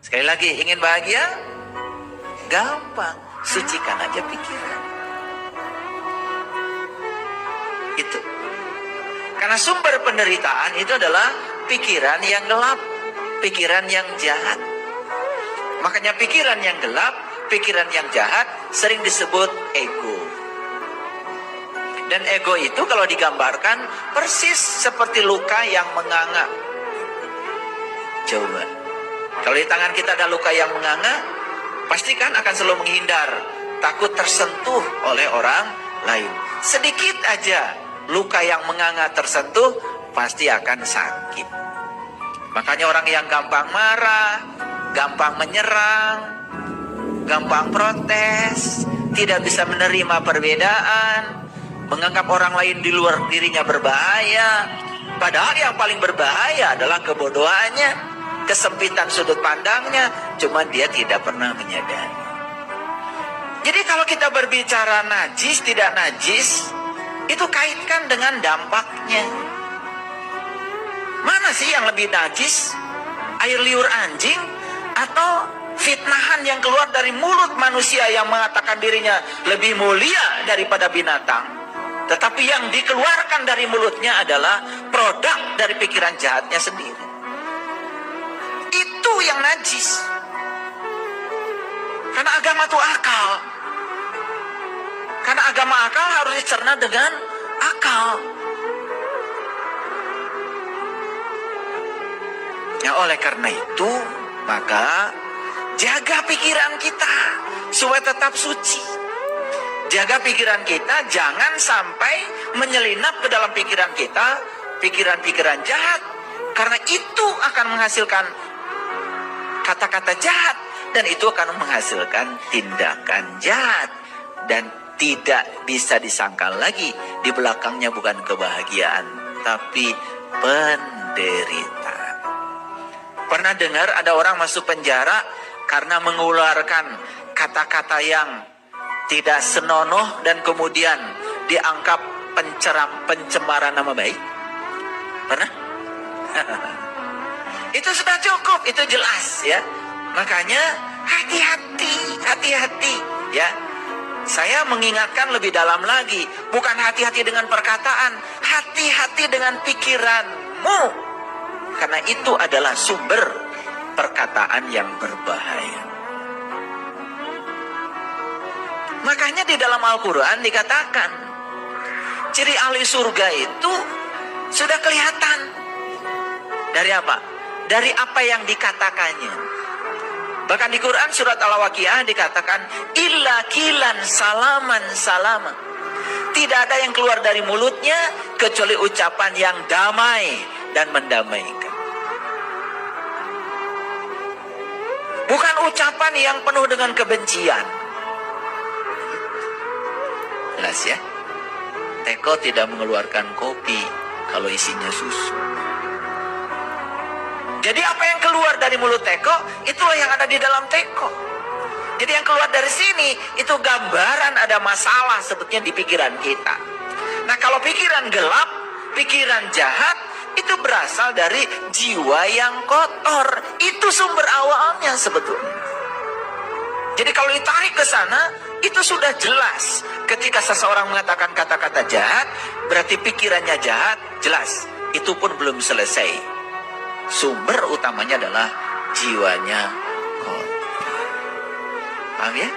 Sekali lagi, ingin bahagia? Gampang, sucikan aja pikiran. Itu. Karena sumber penderitaan itu adalah pikiran yang gelap, pikiran yang jahat. Makanya pikiran yang gelap, pikiran yang jahat sering disebut ego. Dan ego itu kalau digambarkan persis seperti luka yang menganga. Coba, kalau di tangan kita ada luka yang menganga, pastikan akan selalu menghindar, takut tersentuh oleh orang lain. Sedikit aja luka yang menganga tersentuh, pasti akan sakit. Makanya orang yang gampang marah, gampang menyerang, gampang protes, tidak bisa menerima perbedaan, menganggap orang lain di luar dirinya berbahaya. Padahal yang paling berbahaya adalah kebodohannya, kesempitan sudut pandangnya, cuma dia tidak pernah menyadari. Jadi kalau kita berbicara najis, tidak najis, itu kaitkan dengan dampaknya. Mana sih yang lebih najis? Air liur anjing atau fitnahan yang keluar dari mulut manusia yang mengatakan dirinya lebih mulia daripada binatang, tetapi yang dikeluarkan dari mulutnya adalah produk dari pikiran jahatnya sendiri. Itu yang najis. Karena agama itu akal. Karena agama akal harus dicerna dengan akal. Ya, oleh karena itu, maka jaga pikiran kita supaya tetap suci. Jaga pikiran kita jangan sampai menyelinap ke dalam pikiran kita pikiran-pikiran jahat, karena itu akan menghasilkan kata-kata jahat, dan itu akan menghasilkan tindakan jahat, dan tidak bisa disangkal lagi di belakangnya bukan kebahagiaan tapi penderitaan. Pernah dengar ada orang masuk penjara karena mengeluarkan kata-kata yang tidak senonoh dan kemudian dianggap pencemaran nama baik? Pernah? Itu sudah cukup, itu jelas ya. Makanya hati-hati ya. Saya mengingatkan lebih dalam lagi, bukan hati-hati dengan perkataan, hati-hati dengan pikiranmu. Karena itu adalah sumber perkataan yang berbahaya. Makanya di dalam Al-Quran dikatakan, ciri ahli surga itu sudah kelihatan. Dari apa? Dari apa yang dikatakannya. Bahkan di Quran surat Al-Waqiah dikatakan, illa kilan salaman salama. Tidak ada yang keluar dari mulutnya kecuali ucapan yang damai dan mendamaikan. Bukan ucapan yang penuh dengan kebencian. Jelas ya? Teko tidak mengeluarkan kopi kalau isinya susu. Jadi apa yang keluar dari mulut teko, itulah yang ada di dalam teko. Jadi yang keluar dari sini, itu gambaran ada masalah sebetulnya di pikiran kita. Nah kalau pikiran gelap, pikiran jahat, itu berasal dari jiwa yang kotor. Itu sumber awalnya sebetulnya. Jadi kalau ditarik ke sana, itu sudah jelas. Ketika seseorang mengatakan kata-kata jahat, berarti pikirannya jahat, jelas. Itu pun belum selesai. Sumber utamanya adalah jiwanya kotor. Paham ya?